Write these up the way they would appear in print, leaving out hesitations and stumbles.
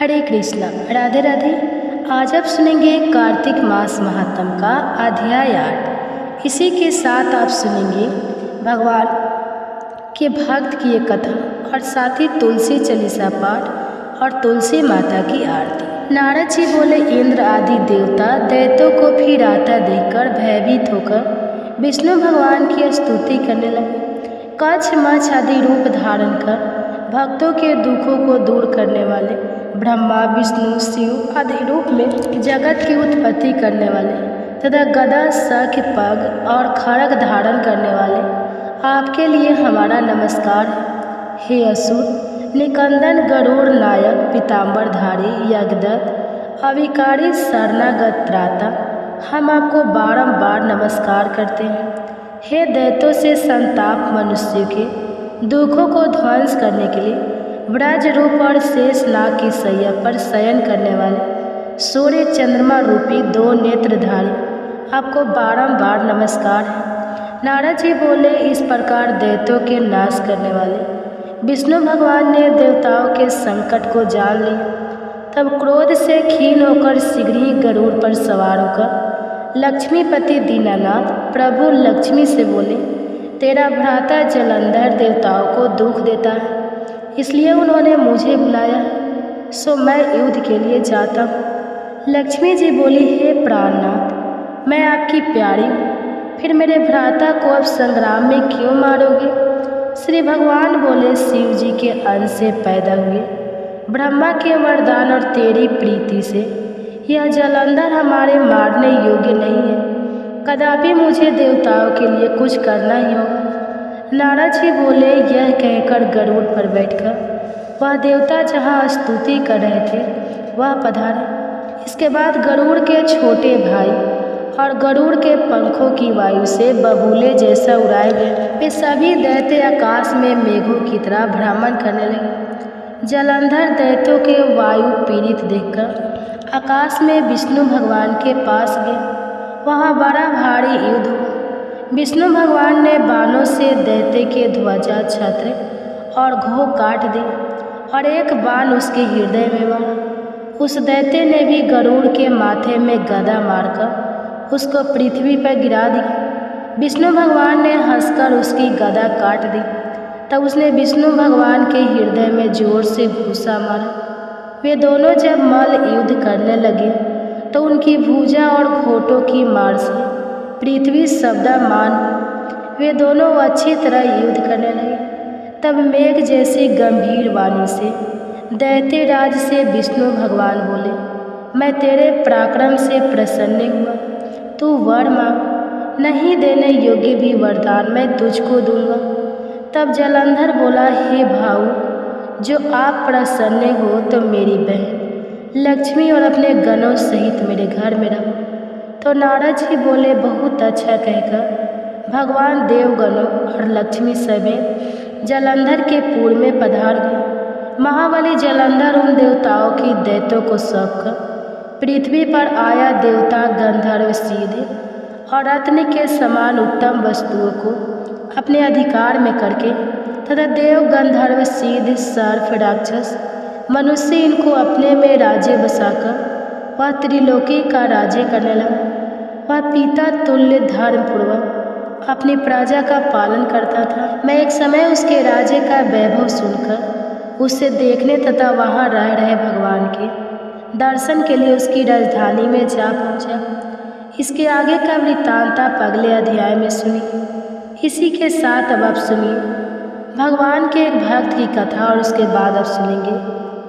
हरे कृष्णा, राधे राधे। आज आप सुनेंगे कार्तिक मास महात्म का अध्याय 8। इसी के साथ आप सुनेंगे भगवान के भक्त की एक कथा और साथ ही तुलसी चालीसा पाठ और तुलसी माता की आरती। नारद जी बोले, इंद्र आदि देवता दैत्यों को फिर आता देखकर भयभीत होकर विष्णु भगवान की स्तुति करने लगे। कच्छ मच्छ आदि रूप धारण कर भक्तों के दुखों को दूर करने वाले ब्रह्मा विष्णु शिव आदि रूप में जगत की उत्पत्ति करने वाले तथा गदा शंख पग और खड्ग धारण करने वाले आपके लिए हमारा नमस्कार है। हे असुर निकंदन गरुड़ नायक पीताम्बरधारी यज्ञदत्त अविकारी शरणागत त्राता, हम आपको बारंबार नमस्कार करते हैं। हे दैत्यों से संताप मनुष्य के दुखों को ध्वंस करने के लिए ब्रज रूप और शेष नाग की सैया पर शयन करने वाले सूर्य चंद्रमा रूपी दो नेत्रधारी, आपको बारंबार नमस्कार है। नारद जी बोले, इस प्रकार दैत्यों के नाश करने वाले विष्णु भगवान ने देवताओं के संकट को जान लिया। तब क्रोध से क्षीण होकर शीघ्र ही गरुड़ पर सवार होकर लक्ष्मीपति दीनानाथ प्रभु लक्ष्मी से बोले, तेरा भ्राता जलंधर देवताओं को दुख देता है, इसलिए उन्होंने मुझे बुलाया, सो मैं युद्ध के लिए जाता हूँ। लक्ष्मी जी बोली, हे प्राणनाथ, मैं आपकी प्यारी हूँ, फिर मेरे भ्राता को अब संग्राम में क्यों मारोगे? श्री भगवान बोले, शिव जी के अंश से पैदा हुए ब्रह्मा के वरदान और तेरी प्रीति से यह जलंधर हमारे मारने योग्य नहीं है, कदापि मुझे देवताओं के लिए कुछ करना ही होगा। नारद जी बोले, यह कहकर गरुड़ पर बैठकर वह देवता जहाँ स्तुति कर रहे थे वह पधारे। इसके बाद गरुड़ के छोटे भाई और गरुड़ के पंखों की वायु से बबूले जैसा उड़ाए गए। वे सभी दैत्य आकाश में मेघों की तरह भ्रमण करने लगे। जलंधर दैत्यों के वायु पीड़ित देखकर आकाश में विष्णु भगवान के पास गए। वहाँ बड़ा भारी युद्ध हुआ। विष्णु भगवान ने बाणों से दैत्य के ध्वजा छत्र और घों काट दी और एक बाण उसके हृदय में मारा। उस दैत्य ने भी गरुड़ के माथे में गदा मारकर उसको पृथ्वी पर गिरा दिया। विष्णु भगवान ने हंसकर उसकी गदा काट दी। तब उसने विष्णु भगवान के हृदय में जोर से घूसा मारा। वे दोनों जब मल्ल युद्ध करने लगे तो उनकी भुजा और घोटों की मार से पृथ्वी शब्दमान हुई। वे दोनों अच्छी तरह युद्ध करने लगे। तब मेघ जैसी गंभीर वाणी से दैत्य राज से विष्णु भगवान बोले, मैं तेरे पराक्रम से प्रसन्न हुआ, तू वर मांग, नहीं देने योग्य भी वरदान मैं तुझको दूंगा। तब जलंधर बोला, हे भाऊ, जो आप प्रसन्न हो तो मेरी बहन लक्ष्मी और अपने गणों सहित मेरे घर में रहो। तो नारद जी बोले, बहुत अच्छा कहकर भगवान देवगणों और लक्ष्मी समेत जलंधर के पूर्व में पधार गए। महाबली जलंधर उन देवताओं की दैत्यों को सौंपकर पृथ्वी पर आया। देवता गंधर्व सीधे और रत्न के समान उत्तम वस्तुओं को अपने अधिकार में करके तथा देव गंधर्व सिद्ध सर्प राक्षस मनुष्य इनको अपने में राज्य बसाकर वह त्रिलोकी का राज्य करने लगा। वह पिता तुल्य धर्मपूर्वक अपनी प्रजा का पालन करता था। मैं एक समय उसके राज्य का वैभव सुनकर उसे देखने तथा वहाँ रह रहे भगवान के दर्शन के लिए उसकी राजधानी में जा पहुँचा। इसके आगे का वृत्तांत आप अगले अध्याय में सुनिए। इसी के साथ अब आप सुनिए भगवान के एक भक्त की कथा और उसके बाद आप सुनेंगे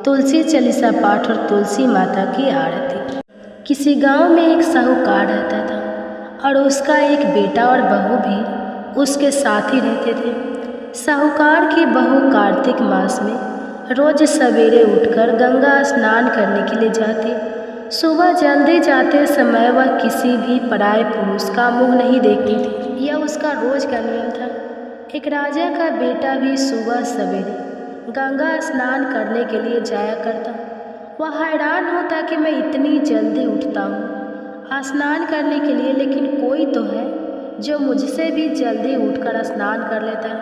तुलसी चालीसा पाठ और तुलसी माता की आरती। किसी गांव में एक साहूकार रहता था और उसका एक बेटा और बहू भी उसके साथ ही रहते थे। साहूकार की बहू कार्तिक मास में रोज सवेरे उठकर गंगा स्नान करने के लिए जाती। सुबह जल्दी जाते समय वह किसी भी पराये पुरुष का मुँह नहीं देखती थी। यह उसका रोज का नियम था। एक राजा का बेटा भी सुबह सवेरे गंगा स्नान करने के लिए जाया करता। वह हैरान होता कि मैं इतनी जल्दी उठता हूँ स्नान करने के लिए, लेकिन कोई तो है जो मुझसे भी जल्दी उठकर स्नान कर लेता है।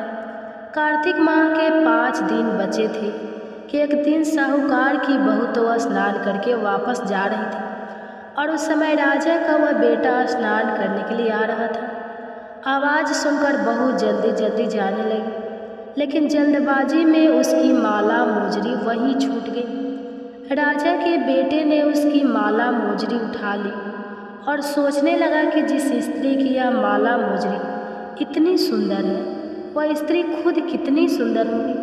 कार्तिक माह के 5 दिन बचे थे कि एक दिन साहूकार की बहू तो स्नान करके वापस जा रही थी और उस समय राजा का वह बेटा स्नान करने के लिए आ रहा था। आवाज़ सुनकर बहू जल्दी जल्दी जाने लगी, लेकिन जल्दबाजी में उसकी माला मोजरी वहीं छूट गई। राजा के बेटे ने उसकी माला मोजरी उठा ली और सोचने लगा कि जिस स्त्री की यह माला मोजरी इतनी सुंदर है, वह स्त्री खुद कितनी सुंदर होगी।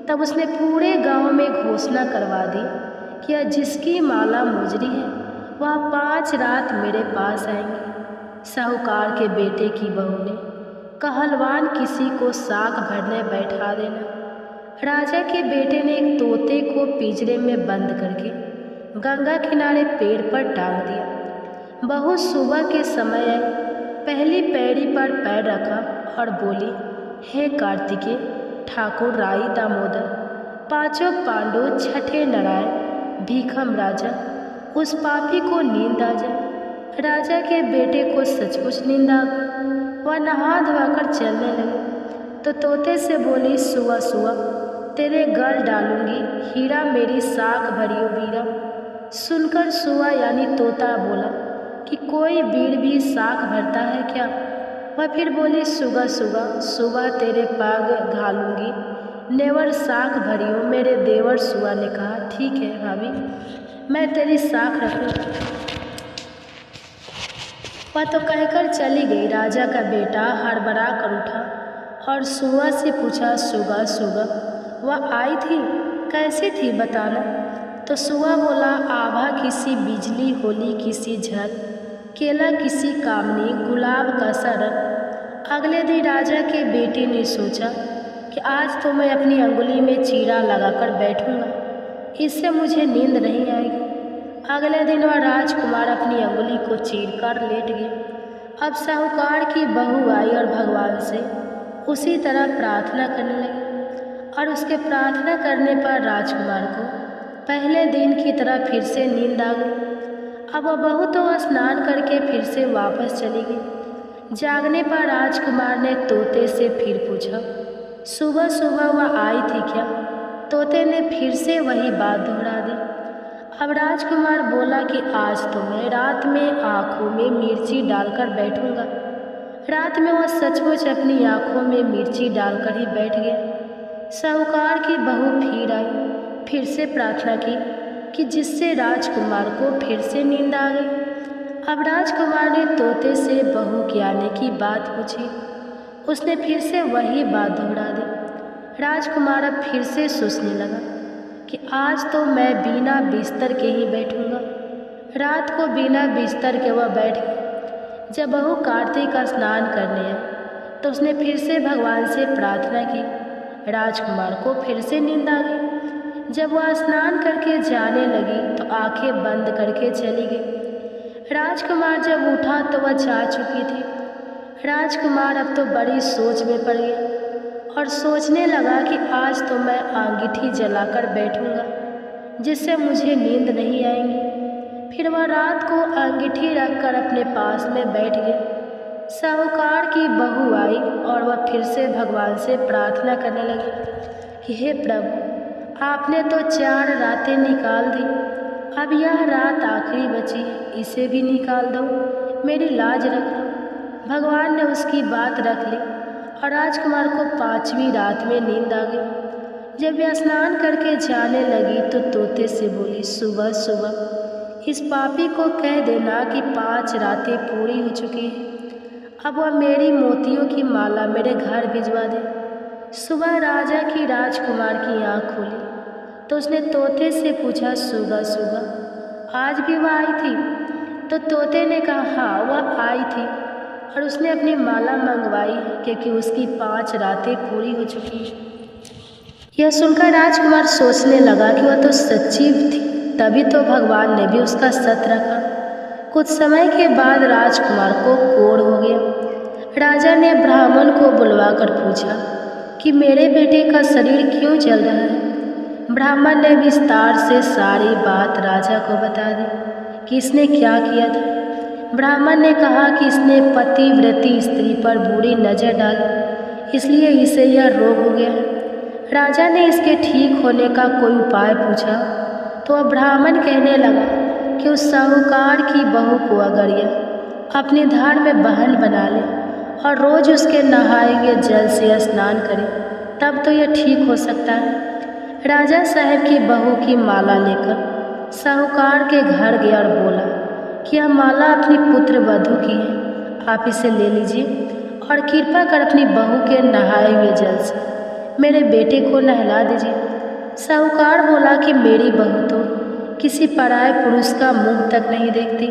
तब उसने पूरे गांव में घोषणा करवा दी कि यह जिसकी माला मोजरी है वह 5 रात मेरे पास आएंगे। साहूकार के बेटे की बहू ने कहलवान किसी को साग भरने बैठा देना। राजा के बेटे ने एक तोते को पिंजरे में बंद करके गंगा किनारे पेड़ पर टांग दिया। बहू सुबह के समय आई, पहली पैड़ी पर पैर रखा और बोली, हे कार्तिकेय, ठाकुर राई दामोदर, पांचों पांडु, छठे नारायण, भीखम राजा, उस पापी को नींद आ जाए। राजा के बेटे को सचमुच नींद आ गई। वह नहा धोकर चलने लगे तो तोते से बोली, सुआ सुआ, तेरे गल डालूंगी हीरा मेरी साख भरियो वीरा। सुनकर सुआ यानी तोता बोला कि कोई वीर भी साख भरता है क्या? वह फिर बोली, सुगा सुगा, सुबह तेरे पाग घालूंगी नेवर साख भरियो मेरे देवर। सुआ ने कहा, ठीक है भाभी, मैं तेरी साख रखूँ। वह तो कहकर चली गई। राजा का बेटा हड़बड़ा कर उठा और सुआ से पूछा, सुगा सुगा, वह आई थी, कैसी थी बताना? तो सुआ बोला, आभा किसी बिजली, होली किसी झल, केला किसी कामनी, गुलाब का सा रंग। अगले दिन राजा के बेटे ने सोचा कि आज तो मैं अपनी अंगुली में चीरा लगाकर बैठूंगा, इससे मुझे नींद नहीं आएगी। अगले दिन वह राजकुमार अपनी अंगुली को चीरकर लेट गया। अब साहूकार की बहू आई और भगवान से उसी तरह प्रार्थना करने लगी और उसके प्रार्थना करने पर राजकुमार को पहले दिन की तरह फिर से नींद आ गई। अब वह बहू तो स्नान करके फिर से वापस चली गई। जागने पर राजकुमार ने तोते से फिर पूछा, सुबह सुबह वह आई थी क्या? तोते ने फिर से वही बात दोहरा दी। अब राजकुमार बोला कि आज तो मैं रात में आँखों में मिर्ची डालकर बैठूंगा। रात में वह सचमुच अपनी आँखों में मिर्ची डालकर ही बैठ गया। साहूकार की बहू फिर आई, फिर से प्रार्थना की कि जिससे राजकुमार को फिर से नींद आ गई। अब राजकुमार ने तोते से बहू के आने की बात पूछी। उसने फिर से वही बात दोहरा दी। राजकुमार अब फिर से सोचने लगा कि आज तो मैं बिना बिस्तर के ही बैठूंगा। रात को बिना बिस्तर के वह बैठ गया। जब बहू कार्तिक का स्नान करने आई तो उसने फिर से भगवान से प्रार्थना की। राजकुमार को फिर से नींद आ गई। जब वह स्नान करके जाने लगी तो आंखें बंद करके चली गई। राजकुमार जब उठा तो वह जा चुकी थी। राजकुमार अब तो बड़ी सोच में पड़ गया और सोचने लगा कि आज तो मैं अंगीठी जलाकर बैठूंगा, जिससे मुझे नींद नहीं आएगी। फिर वह रात को अंगीठी रखकर अपने पास में बैठ गया। साहूकार की बहू आई और वह फिर से भगवान से प्रार्थना करने लगी कि हे प्रभु, आपने तो 4 रातें निकाल दी, अब यह रात आखिरी बची है, इसे भी निकाल दो, मेरी लाज रख लो। भगवान ने उसकी बात रख ली और राजकुमार को 5वीं रात में नींद आ गई। जब वह स्नान करके जाने लगी तो तोते से बोली, सुबह सुबह इस पापी को कह देना कि 5 रातें पूरी हो चुकी हैं, अब वह मेरी मोतियों की माला मेरे घर भिजवा दे। सुबह राजा की राजकुमार की आँख खुली तो उसने तोते से पूछा, सुबह सुबह आज भी वह आई थी? तो तोते ने कहा, हाँ वह आई थी और उसने अपनी माला मंगवाई क्योंकि उसकी 5 रातें पूरी हो चुकी हैं। यह सुनकर राजकुमार सोचने लगा कि वह तो सच्ची थी, तभी तो भगवान ने भी उसका सत रखा। कुछ समय के बाद राजकुमार को कोढ़ हो गया। राजा ने ब्राह्मण को बुलवाकर पूछा कि मेरे बेटे का शरीर क्यों जल रहा है। ब्राह्मण ने विस्तार से सारी बात राजा को बता दी कि इसने क्या किया था। ब्राह्मण ने कहा कि इसने पतिव्रती स्त्री पर बुरी नज़र डाली, इसलिए इसे यह रोग हो गया है। राजा ने इसके ठीक होने का कोई उपाय पूछा तो वह ब्राह्मण कहने लगा कि उस साहूकार की बहू को अगर यह अपने धार में बहन बना ले और रोज उसके नहाए हुए जल से स्नान करे तब तो यह ठीक हो सकता है। राजा साहब की बहू की माला लेकर साहूकार के घर गया और बोला कि यह माला अपनी पुत्र वधू की है, आप इसे ले लीजिए और कृपा कर अपनी बहू के नहाए हुए जल से मेरे बेटे को नहला दीजिए। साहूकार बोला कि मेरी बहू तो किसी पराये पुरुष का मुंह तक नहीं देखती,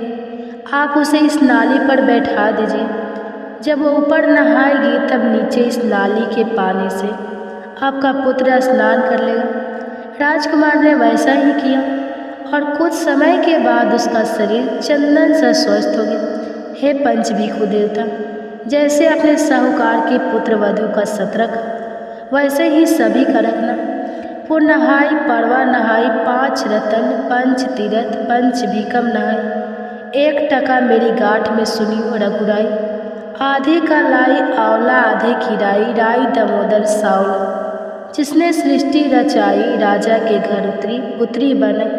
आप उसे इस नाली पर बैठा दीजिए। जब वो ऊपर नहाएगी तब नीचे इस नाली के पानी से आपका पुत्र स्नान कर लेगा। राजकुमार ने वैसा ही किया और कुछ समय के बाद उसका शरीर चंदन से स्वस्थ हो गया। हे पंचभिखु देवता, जैसे अपने साहूकार के पुत्र वधू का सत रखा वैसे ही सभी का रखना। पुर नहाई, परवा नहाई, 5 रतन, 5 तीरथ, 5 भीकम नहाई, 1 टका मेरी गांठ में सुनी रघुराई, आधे का लाई आंवला आधे खिराई, राई दामोदर सावल, जिसने सृष्टि रचाई राजा के घर उतरी पुत्री बनई,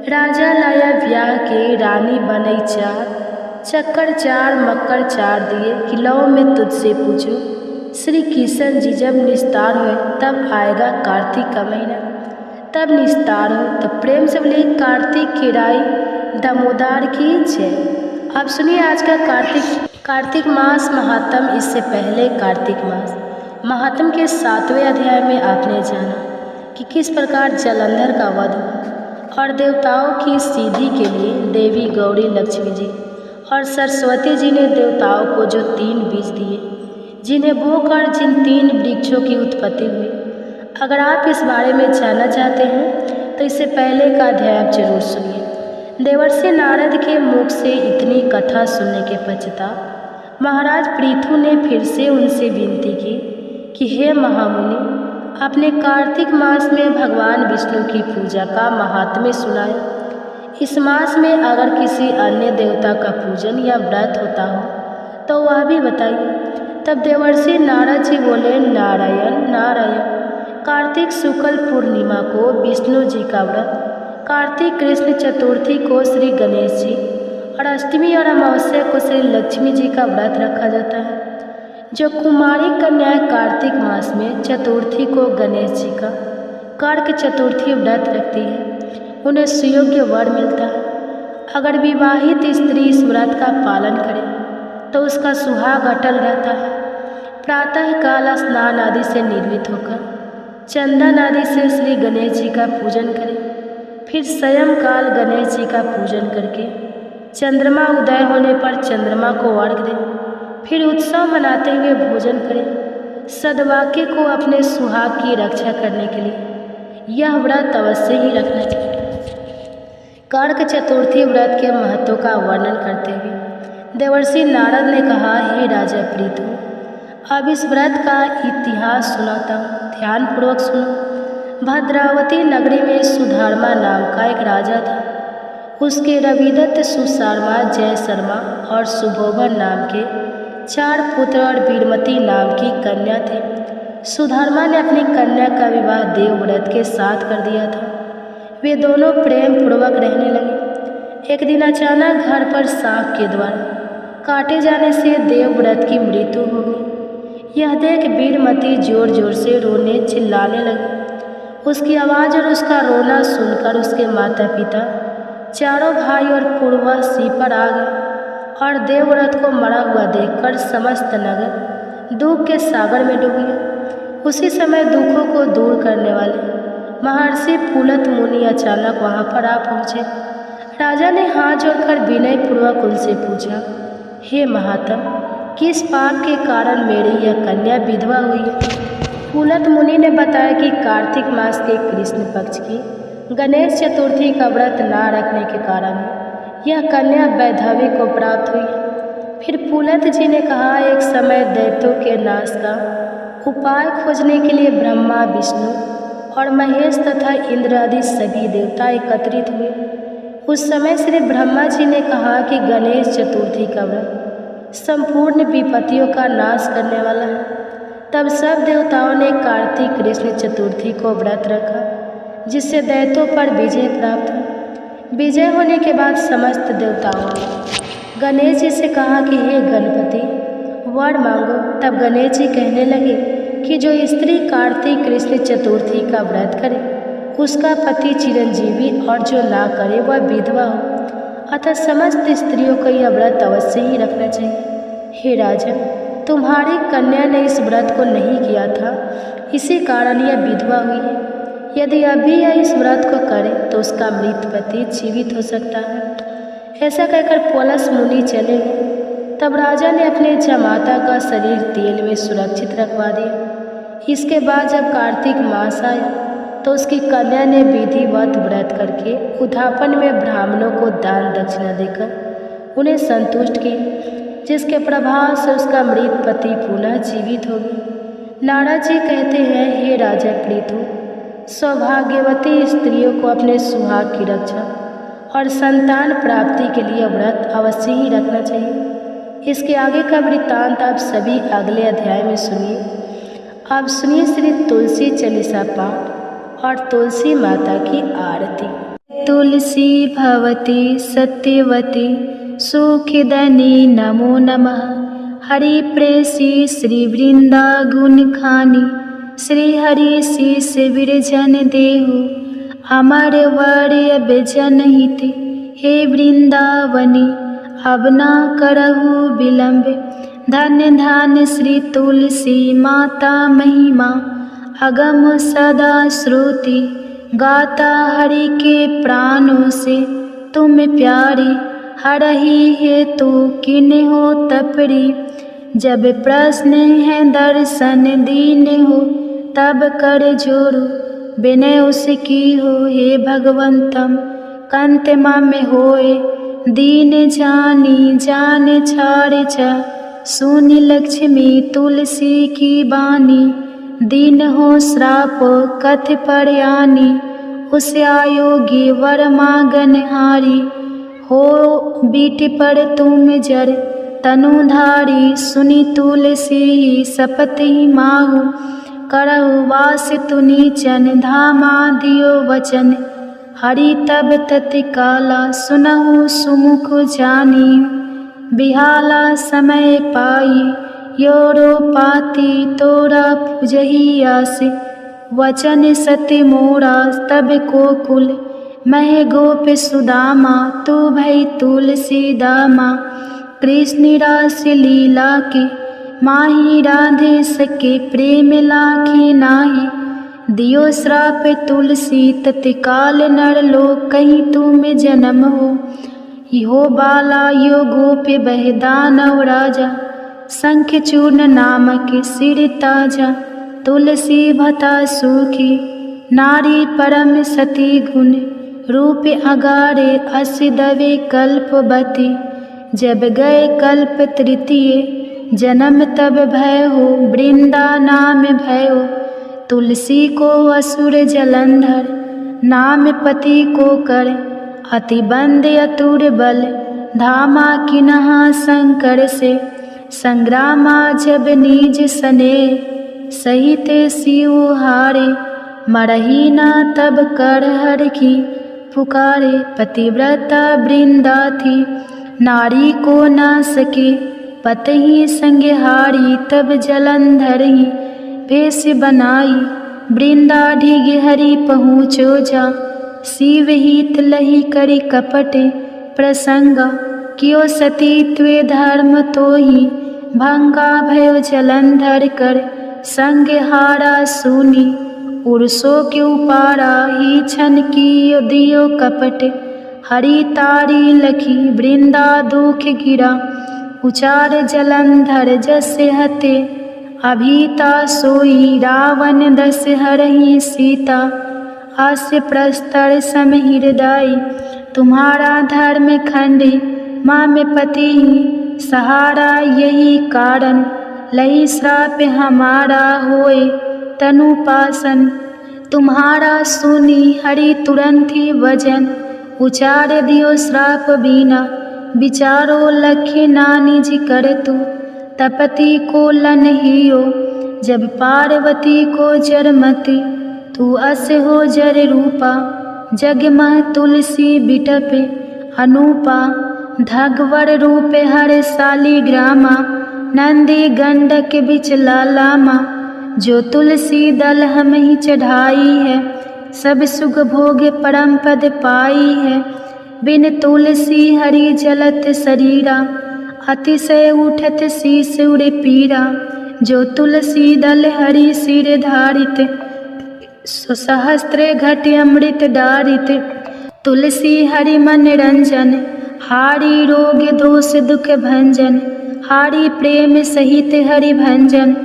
राजा लाया ब्याह के रानी बनई 4, चक्कर 4 मक्कर 4 दिए, किलो में तुझसे पूछूं श्री किशन जी जब निस्तार हुए तब आएगा कार्तिक का महीना, तब निस्तार हो तब प्रेम से बोले कार्तिक खिराई दामोदर की जय। अब सुनिए आज का कार्तिक मास महात्म। इससे पहले कार्तिक मास महात्म के 7वें अध्याय में आपने जाना कि किस प्रकार जलंधर का वध हुआ और देवताओं की सिद्धि के लिए देवी गौरी लक्ष्मी जी और सरस्वती जी ने देवताओं को जो 3 बीज दिए जिन्हें बोकर जिन 3 वृक्षों की उत्पत्ति हुई। अगर आप इस बारे में जानना चाहते हैं तो इससे पहले का अध्याय आप जरूर सुनिए। देवर्षि नारद के मुख से इतनी कथा सुनने के पश्चात महाराज पृथु ने फिर से उनसे विनती की कि हे महामुनि, आपने कार्तिक मास में भगवान विष्णु की पूजा का महात्म्य सुनाया। इस मास में अगर किसी अन्य देवता का पूजन या व्रत होता हो तो वह भी बताइए। तब देवर्षि नारद जी बोले, नारायण नारायण। कार्तिक शुक्ल पूर्णिमा को विष्णु जी का व्रत, कार्तिक कृष्ण चतुर्थी को श्री गणेश जी और अष्टमी और अमावस्या को श्री लक्ष्मी जी का व्रत रखा जाता है। जो कुमारी कन्याएं कार्तिक मास में चतुर्थी को गणेश जी का कर्क चतुर्थी व्रत रखती है उन्हें सुयोग्य वर मिलता है। अगर विवाहित स्त्री इस व्रत का पालन करे तो उसका सुहाग अटल रहता है। प्रातः काल स्नान आदि से निर्मित होकर चंदन आदि से श्री गणेश जी का पूजन करें, फिर सायंकाल गणेश जी का पूजन करके चंद्रमा उदय होने पर चंद्रमा को अर्घ दें, फिर उत्सव मनाते हुए भोजन करें। सद्वाक्य को अपने सुहाग की रक्षा करने के लिए यह व्रत अवश्य ही रखना चाहिए। कर्क चतुर्थी व्रत के महत्व का वर्णन करते हुए देवर्षि नारद ने कहा, हे राजा पृथु, अब इस व्रत का इतिहास सुनाता हूँ, ध्यानपूर्वक सुनो। भद्रावती नगरी में सुधर्मा नाम का एक राजा था। उसके रविदत्त, सुशर्मा, जय शर्मा और सुभोभन नाम के 4 पुत्र और वीरमती नाम की कन्या थे। सुधर्मा ने अपनी कन्या का विवाह देवव्रत के साथ कर दिया था। वे दोनों प्रेम पूर्वक रहने लगे। एक दिन अचानक घर पर सांप के द्वारा काटे जाने से देवव्रत की मृत्यु हो गई। यह देख वीरमती जोर जोर से रोने चिल्लाने लगी। उसकी आवाज़ और उसका रोना सुनकर उसके माता पिता, चारों भाई और पूर्वसी पर आ गए और देवव्रत को मरा हुआ देखकर समस्त नगर दुख के सागर में डूब गया। उसी समय दुखों को दूर करने वाले महर्षि पुलत मुनि अचानक वहाँ पर आ पहुँचे। राजा ने हाथ जोड़कर विनयपूर्वक उनसे पूछा, हे महात्म, किस पाप के कारण मेरी यह कन्या विधवा हुई है? पुलत मुनि ने बताया कि कार्तिक मास के कृष्ण पक्ष की गणेश चतुर्थी का व्रत ना रखने के कारण यह कन्या वैधव्य को प्राप्त हुई। फिर पुलत जी ने कहा, एक समय दैत्यों के नाश का उपाय खोजने के लिए ब्रह्मा, विष्णु और महेश तथा इंद्र आदि सभी देवता एकत्रित हुए। उस समय श्री ब्रह्मा जी ने कहा कि गणेश चतुर्थी का व्रत संपूर्ण विपत्तियों का नाश करने वाला है। तब सब देवताओं ने कार्तिक कृष्ण चतुर्थी को व्रत रखा, जिससे दैत्यों पर विजय प्राप्त हुई। विजय होने के बाद समस्त देवताओं ने गणेश जी से कहा कि हे गणपति, वर मांगो। तब गणेश जी कहने लगे कि जो स्त्री कार्तिक कृष्ण चतुर्थी का व्रत करे उसका पति चिरंजीवी, और जो ना करे वह विधवा हो। अतः समस्त स्त्रियों को यह व्रत अवश्य ही रखना चाहिए। हे राजन, तुम्हारी कन्या ने इस व्रत को नहीं किया था, इसी कारण यह विधवा हुई है। यदि अभी यह इस व्रत को करे तो उसका मृत पति जीवित हो सकता है। ऐसा कहकर पौलस मुनि चले गए। तब राजा ने अपने जमाता का शरीर तेल में सुरक्षित रखवा दिया। इसके बाद जब कार्तिक मास आया तो उसकी कन्या ने विधिवत व्रत करके उद्यापन में ब्राह्मणों को दान दक्षिणा देकर उन्हें संतुष्ट किया, जिसके प्रभाव से उसका मृत पति पुनः जीवित हो गया। नारद जी कहते हैं, हे राजा प्रीतु, सौभाग्यवती स्त्रियों को अपने सुहाग की रक्षा और संतान प्राप्ति के लिए व्रत अवश्य ही रखना चाहिए। इसके आगे का वृत्तांत आप सभी अगले अध्याय में सुनिए। आप सुनिए श्री तुलसी चालीसा पाठ और तुलसी माता की आरती। तुलसी भवती सत्यवती सुखदनी नमो नमः। हरि प्रेसी श्री वृंदा गुण खानी, श्री हरि शीस विरजन देहु। अमर वर्य बेजन हित, हे वृंदावनी अब न करहु विलंब। धन्य धन्य श्री तुलसी माता महिमा, अगम सदा श्रुति। गाता हरि के प्राणों से तुम प्यारी, हरहि हेतु किन हो तपरी। जब प्रश्न है दर्शन दीन हो, तब कर जोरु विनय उसकी हो। हे भगवंतम कंत मम होए, दीन जानी जान छाड़ छ। सुनि लक्ष्मी तुलसी की बानी, दीन हो श्राप कथ परयानी। उस आयोगी वर मांगन हारी, हो बीट पर तुम जर तनुधारी। सुनि तुलसी सपत ही माहु, करहु वास तुनीचन। धामा दियो वचन, हरि तब तत्काला। सुनहु सुमुख जानी, बिहाला समय पाई। योरो पाती तोरा पुजही आस, वचन सत्य मोरा तब को कुल। मह गोप सुदामा, तू भई तुलसी दामा। कृष्ण रास लीला के, माही राधे सके। प्रेम लाखे नाही, दियो श्राप तुलसी। तत्काल नर लोक कहीं तुम जन्म हो। इहो बाला यो गोप बह दानव राजा, शंख चूर्ण नामक सिर ताजा। तुलसी भता सुखी, नारी परम सती गुण। रूप अगारे अस दवे कल्पवती। जब गए कल्प तृतीय, जन्म तब भय हो। वृंदा नाम भयो, तुलसी को असुर जलंधर। नाम पति को कर, अति बंद अतुर बल। धामा किन्हा शंकर से, संग्रामा जब निज सने। सहित शिव हारे, मरही ना तब कर हर की पुकारे। पतिव्रता वृंदा थी, नारी को ना सके। पतहि संग हारी, तब जलंधर ही भेष बनाई। वृंदा ढिग हरि पहुँचो जा, शिव हित लही करी कपट प्रसंगा। कियो सतीत्वे धर्म तो ही, भंगा भयो जलंधर कर। संग हारा सुनी, उर्सो के उपारा। ही छन की दियो कपट, हरि तारी लखी। वृंदा दुख गिरा, उचार जलंधर जसे हते। अभीता सोई, रावण दस हरहि सीता। हास्य प्रस्तर सम हृदय, तुम्हारा धर्म खंड। माँ में पति ही सहारा, यही कारण। लई श्राप हमारा होए तनुपासन। तुम्हारा सुनी हरि तुरंत ही वजन। उचार दियो श्राप बीना, विचारो लखे नानिज कर तू। तपति को लन हियो, जब पार्वती को जरमति तू अस हो जर रूपा। जग मह तुलसी बिटपे अनूपा। धगवर रूप हर शालिग्रामा। नंदी गंडक बिच लालामा। जो तुलसी दल हम ही चढ़ाई है सब सुख भोग परम पद पाई है। बिन तुलसी हरि जलत शरीरा। अतिशय उठत शीस उड़े पीरा। जो तुलसी दल हरि सिर धारित सुसहस्त्र घट अमृत डारित। तुलसी हरि मन रंजन हारी रोग दोष दुख भंजन। हारी प्रेम सहित हरि भंजन।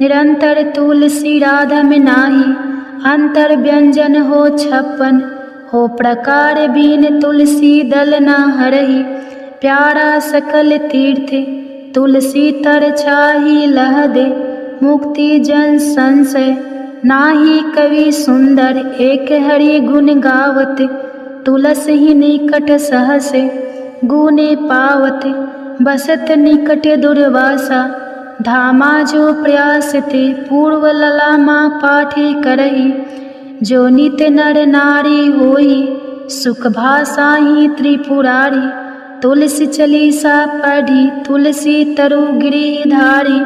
निरंतर तुलसी राधा में नाही। अंतर व्यंजन हो 56 हो प्रकार बीन तुलसी दल ना हरहि। प्यारा सकल तीर्थ तुलसी तर छाही लह दे। मुक्ति जन संशय नाही कवि सुंदर। एक हरि गुण गावत तुलस ही निकट सहसे। गुने पावत बसत निकट दुर्वासा। धामा जो प्रयास ते पूर्व ललामा पाठी करही। जो नित नर नारी होई सुख भाषा ही त्रिपुरारी। तुलसी चलीसा पढ़ी तुलसी तरु गिरिधारी।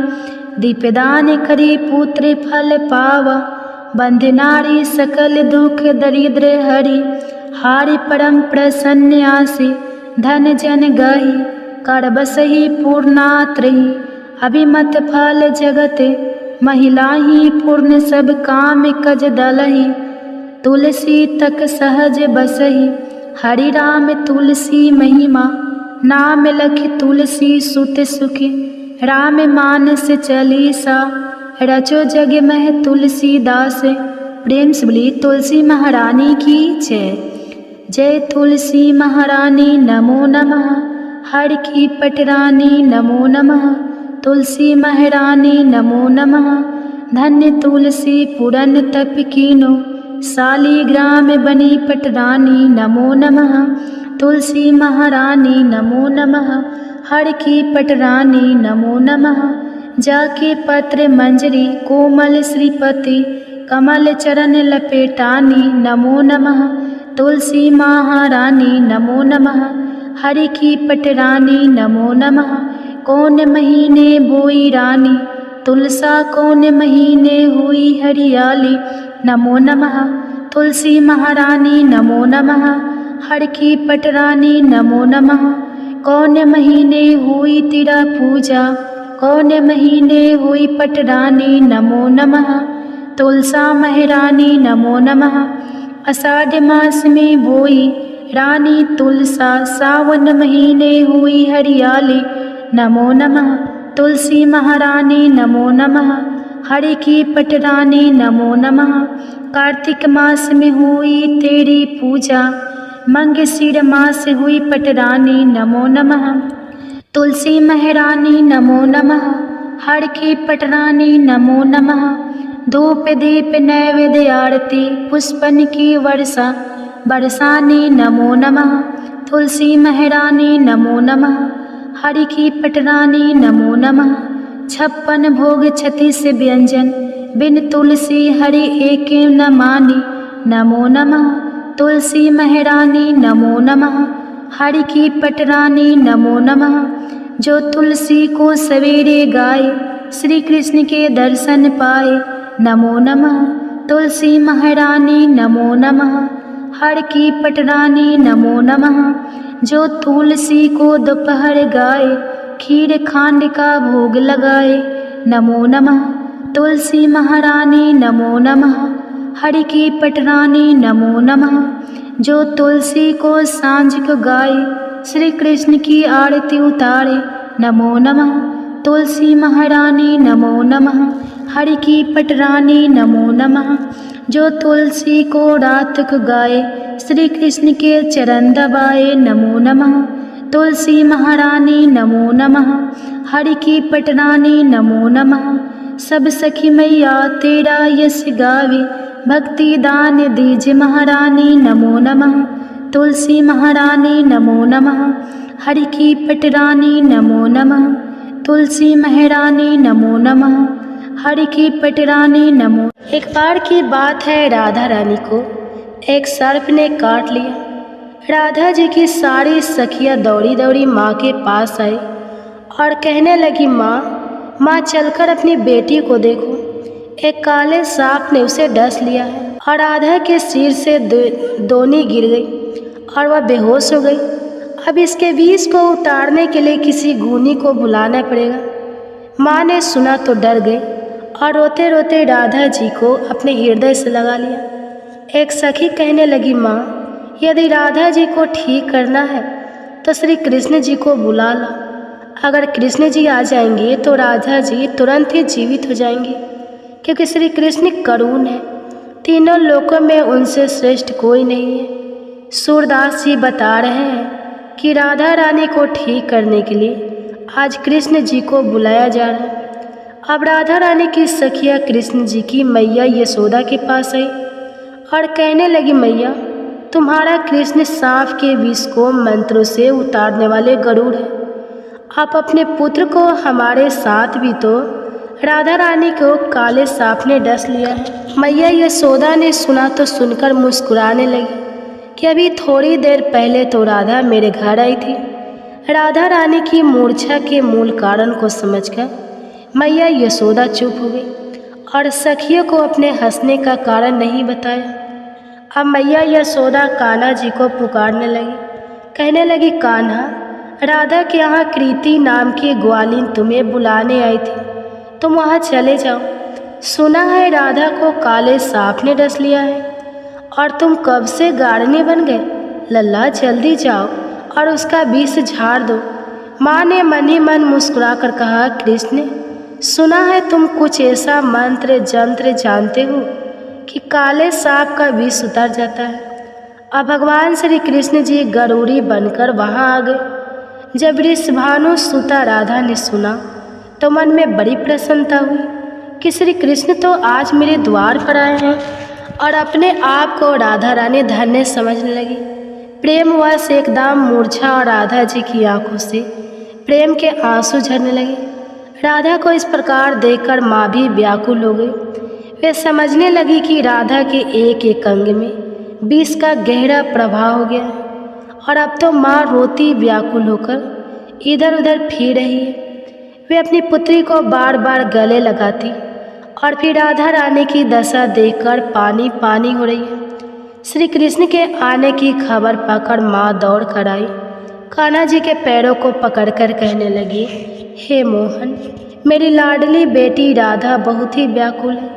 दीपदान करी पुत्र फल पावा। बंध नारी सकल दुख दरिद्र हरि। हारि परम प्रसन्न आसी धन जन गही। कर बसही पूर्णात्रही। अभिमत फल जगत महिला ही पूर्ण सब काम कज दलहि। तुलसी तक सहज बसहि हरि राम तुलसी महिमा। नाम लखि तुलसी सुत सुखी राम मानस चलीसा। रचो जग मह तुलसी दास। प्रेम से बोली तुलसी महारानी की जय। जय तुलसी महारानी नमो नमः। हर की पटरानी नमो नमः। तुलसी महारानी नमो नमः। धन्य तुलसी पुरन तप कीनो। शालिग्राम बनी पटरानी नमो नमः। तुलसी महारानी नमो नमः। हर की पटरानी नमो नमः। जाके पत्र मंजरी कोमल श्रीपति। कमल चरण लपेटानी नमो नमः। तुलसी महारानी नमो नमः। हरि की पटरानी नमो नमः। कौन महीने बोई रानी तुलसा। कौन महीने हुई हरियाली नमो नमः। तुलसी महारानी नमो नमः। हर की पटरानी नमो नमः। कौन महीने हुई तेरा पूजा। कौन महीने हुई पटरानी नमो नमः। तुलसा महारानी नमो नमः। आषाढ़ मास में बोई रानी तुलसा। सावन महीने हुई हरियाली नमो नमः। तुलसी महारानी नमो नमः। हरि की पटरानी नमो नमः। कार्तिक मास में हुई तेरी पूजा। मंगशीर मास हुई पटरानी नमो नमः। तुलसी महारानी नमो नमः। हर की पटरानी नमो नमः। धूप दीप नैवेद्य आरती पुष्पन की वर्षा बरसानी नमो नमः। तुलसी महारानी नमो नमः। हरि की पटरानी नमो नमः। 56 भोग 36 व्यंजन बिन तुलसी हरि एक न मानी नमो नमः। तुलसी महारानी नमो नमः। हरि की पटरानी नमो नमः। जो तुलसी को सवेरे गाए श्री कृष्ण के दर्शन पाए नमो नमः। तुलसी महारानी नमो नमः। हर की पटरानी नमो नमः। जो तुलसी को दोपहर गाए खीर खांड का भोग लगाए नमो नमः। तुलसी महारानी नमो नमः। हरि की पटरानी नमो नमः। जो तुलसी को सांझ को गाए श्री कृष्ण की आरती उतारे नमो नमः। तुलसी महारानी नमो नमः। हरि की पटरानी नमो नमः। जो तुलसी को रात को गाए श्री कृष्ण के चरण दबाए नमो नमः। तुलसी महारानी नमो नमः। हरि की पटरानी नमो नमः। सब सखी मैया तेरा यश गावे भक्ति दान दीजिए महारानी नमो नमः। तुलसी महारानी नमो नमः। हरि की पटरानी नमो नमः। तुलसी महारानी नमो नमः। हरि की पटरानी नमो। एक बार की बात है, राधा रानी को एक सर्प ने काट लिया। राधा जी की सारी सखियां दौड़ी दौड़ी माँ के पास आई और कहने लगी, माँ चलकर अपनी बेटी को देखो, एक काले सांप ने उसे डस लिया है। और राधा के सिर से दोनी गिर गई और वह बेहोश हो गई। अब इसके विष को उतारने के लिए किसी गुनी को बुलाना पड़ेगा। माँ ने सुना तो डर गई और रोते रोते राधा जी को अपने हृदय से लगा लिया। एक सखी कहने लगी, माँ यदि राधा जी को ठीक करना है तो श्री कृष्ण जी को बुला ला। अगर कृष्ण जी आ जाएंगे तो राधा जी तुरंत ही जीवित हो जाएंगी, क्योंकि श्री कृष्ण करुण है। तीनों लोकों में उनसे श्रेष्ठ कोई नहीं है। सूरदास जी बता रहे हैं कि राधा रानी को ठीक करने के लिए आज कृष्ण जी को बुलाया जा रहा है। अब राधा रानी की सखिया कृष्ण जी की मैया यशोदा के पास आई और कहने लगी, मैया तुम्हारा कृष्ण सांप के विष को मंत्रों से उतारने वाले गरुड़ है। आप अपने पुत्र को हमारे साथ भी तो राधा रानी को काले सांप ने डस लिया है। मैया यशोदा ने सुना तो सुनकर मुस्कुराने लगी कि अभी थोड़ी देर पहले तो राधा मेरे घर आई थी। राधा रानी की मूर्छा के मूल कारण को समझकर मैया यशोदा चुप हो गई और सखियों को अपने हंसने का कारण नहीं बताया। अब मैया यशोदा कान्हा जी को पुकारने लगी, कहने लगी, कान्हा राधा के यहाँ कृति नाम की ग्वालिन तुम्हें बुलाने आई थी, तुम वहाँ चले जाओ। सुना है राधा को काले सांप ने डस लिया है और तुम कब से गाड़ने बन गए। लल्ला जल्दी जाओ और उसका विष झाड़ दो। माँ ने मन ही मन मुस्कुरा कर कहा, कृष्ण सुना है तुम कुछ ऐसा मंत्र जंत्र जानते हो कि काले सांप का विष उतर जाता है। अब भगवान श्री कृष्ण जी गरुड़ी बनकर वहाँ आ गए। जब वृषभानु सुता राधा ने सुना तो मन में बड़ी प्रसन्नता हुई कि श्री कृष्ण तो आज मेरे द्वार पर आए हैं, और अपने आप को राधा रानी धन्य समझने लगी। प्रेमवश एकदम मूर्छा और राधा जी की आंखों से प्रेम के आंसू झरने लगे। राधा को इस प्रकार देखकर माँ भी व्याकुल हो गई। वे समझने लगी कि राधा के एक एक अंग में विष का गहरा प्रभाव हो गया है, और अब तो माँ रोती व्याकुल होकर इधर उधर फिर रही है। वे अपनी पुत्री को बार बार गले लगाती और फिर राधा रानी की दशा देखकर पानी पानी हो रही है। श्री कृष्ण के आने की खबर पाकर माँ दौड़ कर आई, कान्हा जी के पैरों को पकड़कर कहने लगी, हे मोहन, मेरी लाडली बेटी राधा बहुत ही व्याकुल है,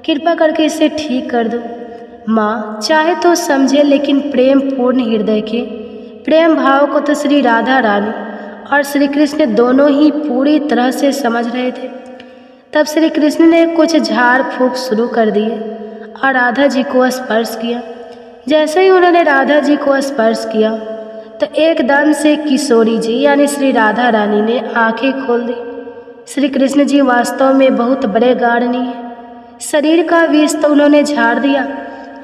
कृपा करके इसे ठीक कर दो। माँ चाहे तो समझे, लेकिन प्रेम पूर्ण हृदय के प्रेम भाव को तो श्री राधा रानी और श्री कृष्ण दोनों ही पूरी तरह से समझ रहे थे। तब श्री कृष्ण ने कुछ झाड़ फूंक शुरू कर दिए और राधा जी को स्पर्श किया। जैसे ही उन्होंने राधा जी को स्पर्श किया तो एकदम से किशोरी जी यानी श्री राधा रानी ने आंखें खोल दी। श्री कृष्ण जी वास्तव में बहुत बड़े गाढ़नी हैं। शरीर का विष तो उन्होंने झाड़ दिया,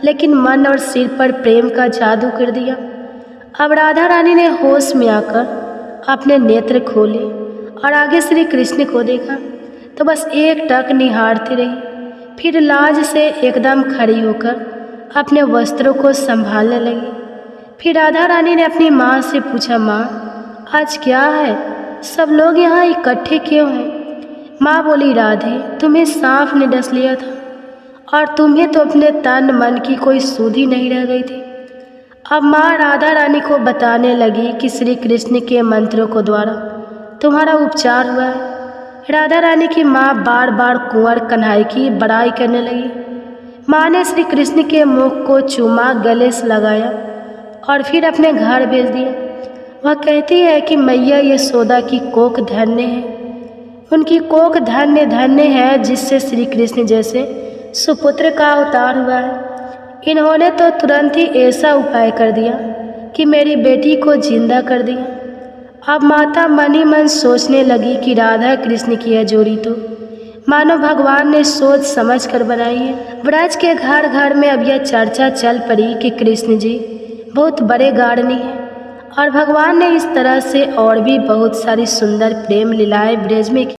लेकिन मन और सिर पर प्रेम का जादू कर दिया। अब राधा रानी ने होश में आकर अपने नेत्र खोले और आगे श्री कृष्ण को देखा तो बस एक टक निहारती रही। फिर लाज से एकदम खड़ी होकर अपने वस्त्रों को संभालने लगी। फिर राधा रानी ने अपनी माँ से पूछा, माँ आज क्या है, सब लोग यहाँ इकट्ठे क्यों हैं। माँ बोली, राधे तुम्हें सांप ने डस लिया था और तुम्हें तो अपने तन मन की कोई सुधि नहीं रह गई थी। अब माँ राधा रानी को बताने लगी कि श्री कृष्ण के मंत्रों को द्वारा तुम्हारा उपचार हुआ है। राधा रानी की माँ बार बार कुंवर कन्हई की बड़ाई करने लगी। माँ ने श्री कृष्ण के मुख को चूमा, गले से लगाया और फिर अपने घर भेज दिया। वह कहती है कि मैया यशोदा की कोख धन्य है, उनकी कोख धन्य धन्य है जिससे श्री कृष्ण जैसे सुपुत्र का अवतार हुआ है। इन्होंने तो तुरंत ही ऐसा उपाय कर दिया कि मेरी बेटी को जिंदा कर दिया। अब माता मन ही मन सोचने लगी कि राधा कृष्ण की यह जोड़ी तो मानो भगवान ने सोच समझ कर बनाई है। ब्रज के घर घर में अब यह चर्चा चल पड़ी कि कृष्ण जी बहुत बड़े गाढ़नी हैं, और भगवान ने इस तरह से और भी बहुत सारी सुंदर प्रेम लीलाएं ब्रज में की।